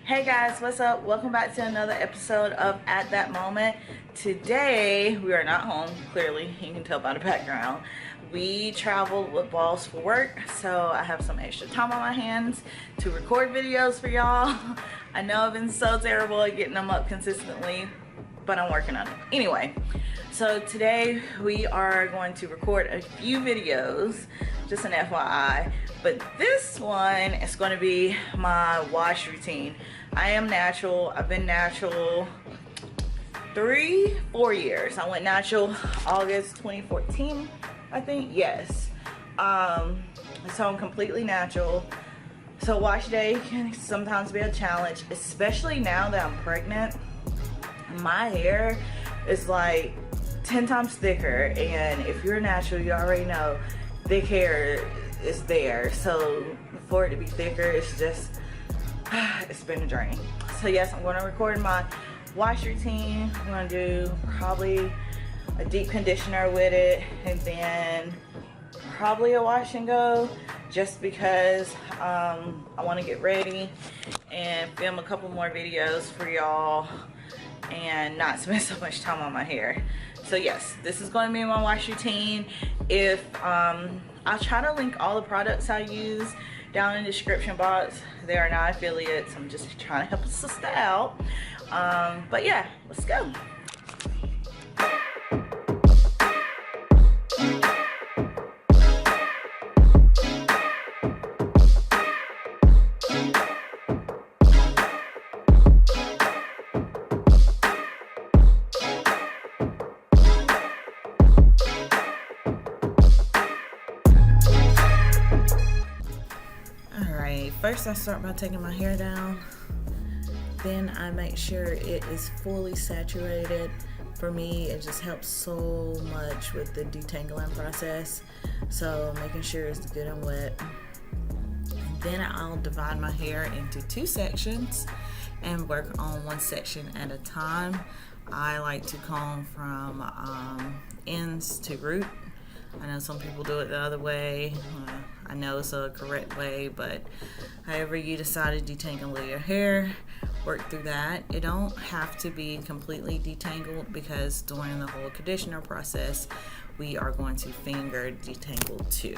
Hey guys, what's up? Welcome back to another episode of At That Moment. Today, we are not home, clearly. You can tell by the background. We traveled with Balls for work, so I have some extra time on my hands to record videos for y'all. I know I've been so terrible at getting them up consistently, but I'm working on it. Anyway, so today we are going to record a few videos, just an FYI, but this one is going to be my wash routine. I am natural. I've been natural 4 years. I went natural August 2014, I think. Yes. So I'm completely natural. So wash day can sometimes be a challenge, especially now that I'm pregnant. My hair is like 10 times thicker, and if you're natural, you already know thick hair is there. So for it to be thicker, it's just it's been a drain. So yes, I'm going to record my wash routine. I'm going to do probably a deep conditioner with it, and then probably a wash and go, just because I want to get ready and film a couple more videos for y'all and not spend so much time on my hair. So yes, this is going to be my wash routine. If I'll try to link all the products I use down in the description box. They are not affiliates. I'm just trying to help a sister out. But yeah, let's go. First I start by taking my hair down, then I make sure it is fully saturated. For me, it just helps so much with the detangling process, so making sure it's good and wet. Then I'll divide my hair into 2 sections and work on one section at a time. I like to comb from ends to root. I know some people do it the other way. I know it's a correct way, but however you decide to detangle your hair, work through that. It don't have to be completely detangled, because during the whole conditioner process, we are going to finger detangle too.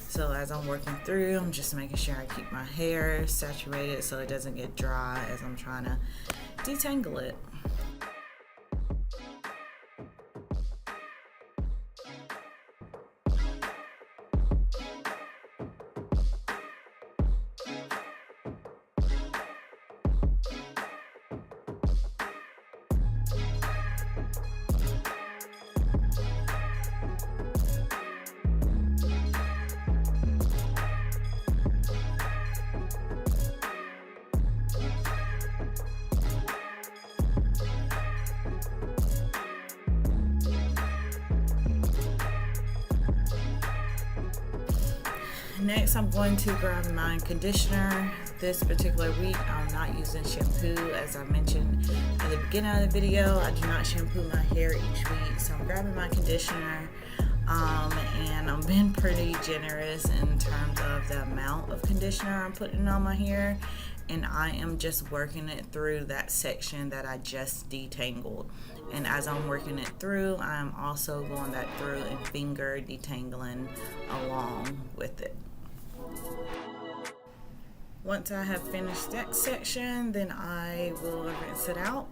So as I'm working through, I'm just making sure I keep my hair saturated so it doesn't get dry as I'm trying to detangle it. Next, I'm going to grab my conditioner. This particular week, I'm not using shampoo. As I mentioned at the beginning of the video, I do not shampoo my hair each week. So I'm grabbing my conditioner, and I'm being pretty generous in terms of the amount of conditioner I'm putting on my hair. And I am just working it through that section that I just detangled. And as I'm working it through, I'm also going back through and finger detangling along with it. Once I have finished that section, then I will rinse it out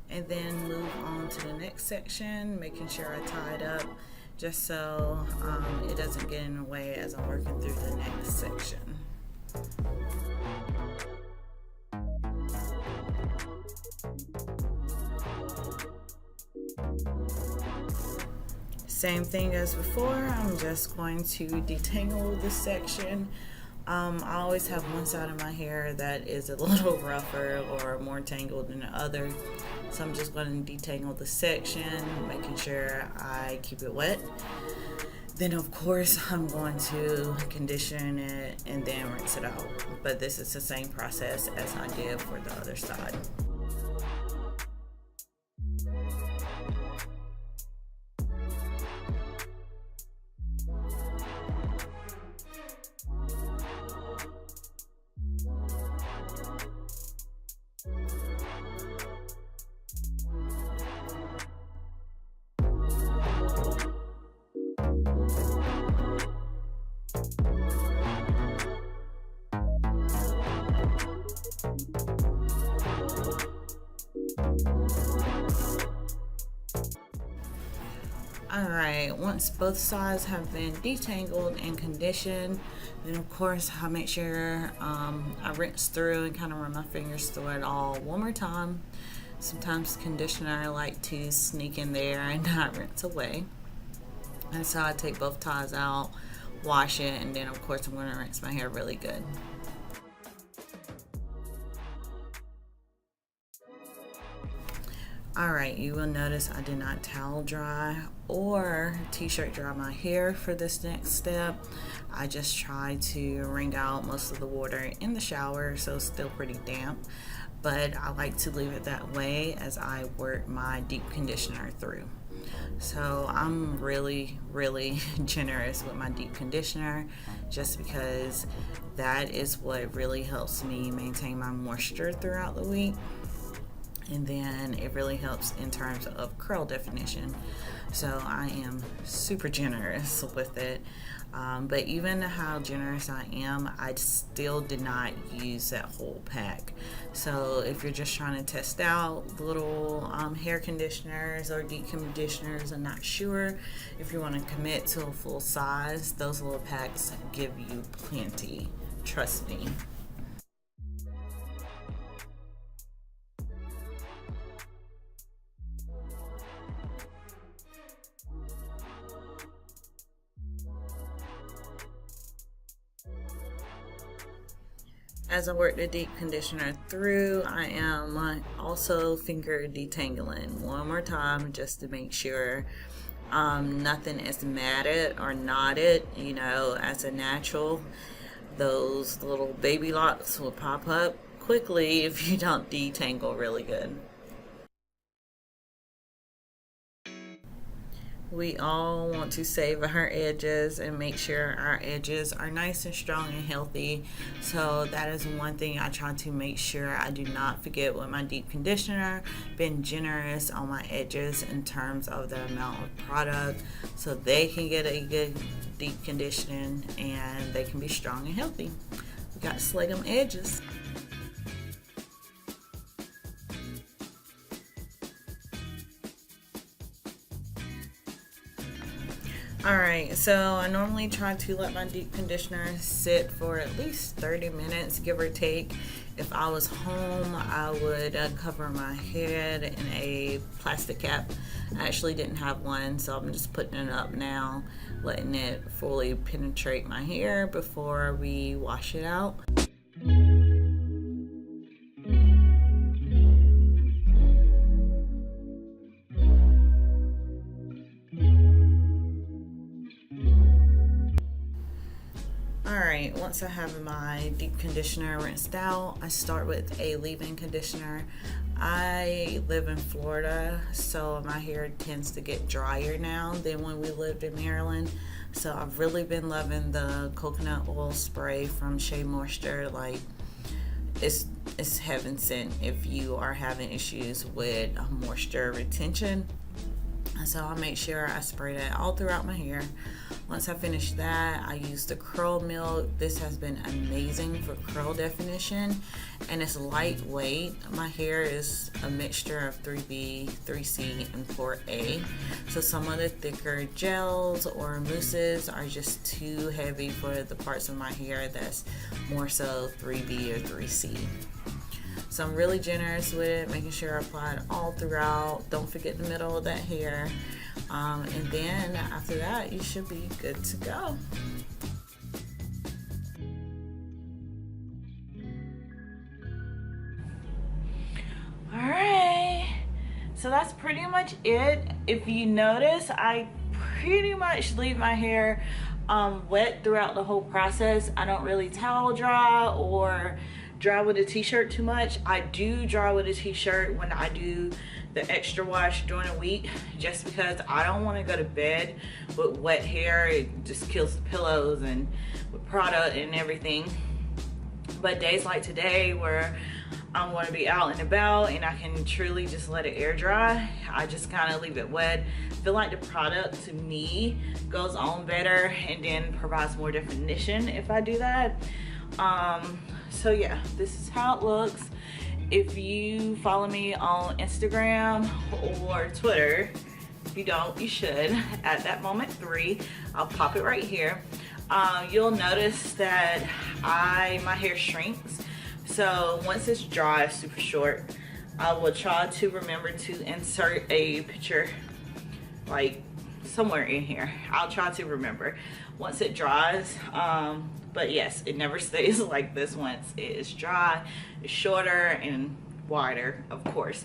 and then move on to the next section, making sure I tie it up just so it doesn't get in the way as I'm working through the next section. Same thing as before, I'm just going to detangle this section. I always have one side of my hair that is a little rougher or more tangled than the other. So I'm just going to detangle the section, making sure I keep it wet. Then of course I'm going to condition it and then rinse it out. But this is the same process as I did for the other side. Alright, once both sides have been detangled and conditioned, then of course I make sure I rinse through and kind of run my fingers through it all one more time. Sometimes conditioner I like to sneak in there and not rinse away. And so I take both ties out, wash it, and then of course I'm going to rinse my hair really good. Alright, you will notice I did not towel dry or t-shirt dry my hair for this next step. I just tried to wring out most of the water in the shower, so it's still pretty damp. But I like to leave it that way as I work my deep conditioner through. So I'm really generous with my deep conditioner, just because that is what really helps me maintain my moisture throughout the week. And then it really helps in terms of curl definition. So I am super generous with it. But even how generous I am, I still did not use that whole pack. So if you're just trying to test out little hair conditioners or deep conditioners and not sure if you want to commit to a full size, those little packs give you plenty. Trust me. As I work the deep conditioner through, I am also finger detangling one more time just to make sure nothing is matted or knotted. You know, as a natural, those little baby locks will pop up quickly if you don't detangle really good. We all want to save our edges and make sure our edges are nice and strong and healthy. So that is one thing I try to make sure I do not forget with my deep conditioner. Being generous on my edges in terms of the amount of product so they can get a good deep conditioning and they can be strong and healthy. We got to slay them edges. Alright, so I normally try to let my deep conditioner sit for at least 30 minutes, give or take. If I was home, I would cover my head in a plastic cap. I actually didn't have one, so I'm just putting it up now, letting it fully penetrate my hair before we wash it out. Alright, once I have my deep conditioner rinsed out, I start with a leave-in conditioner. I live in Florida, so my hair tends to get drier now than when we lived in Maryland. So I've really been loving the coconut oil spray from Shea Moisture. Like, it's heaven sent if you are having issues with moisture retention. So I'll make sure I spray that all throughout my hair. Once I finish that, I use the curl milk. This has been amazing for curl definition, and it's lightweight. My hair is a mixture of 3B, 3C, and 4A. So some of the thicker gels or mousses are just too heavy for the parts of my hair that's more so 3B or 3C. So I'm really generous with it, making sure I apply it all throughout. Don't forget the middle of that hair. And then after that, you should be good to go. All right, so that's pretty much it. If you notice, I pretty much leave my hair wet throughout the whole process. I don't really towel dry or dry with a t-shirt too much. I do dry with a t-shirt when I do the extra wash during the week, just because I don't want to go to bed with wet hair. It just kills the pillows and with product and everything. But days like today where I'm going to be out and about and I can truly just let it air dry, I just kind of leave it wet. I feel like the product to me goes on better and then provides more definition if I do that. So yeah, this is how it looks. If you follow me on Instagram or Twitter, If you don't, you should. At that moment 3, I'll pop it right here. You'll notice that my hair shrinks. So once it's dry, super short, I will try to remember to insert a picture like somewhere in here. I'll try to remember once it dries. But yes, it never stays like this once it is dry. It's shorter and wider, of course.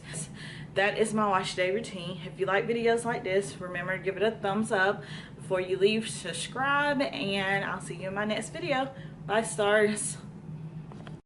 That is my wash day routine. If you like videos like this, remember to give it a thumbs up. Before you leave, subscribe, and I'll see you in my next video. Bye, stars.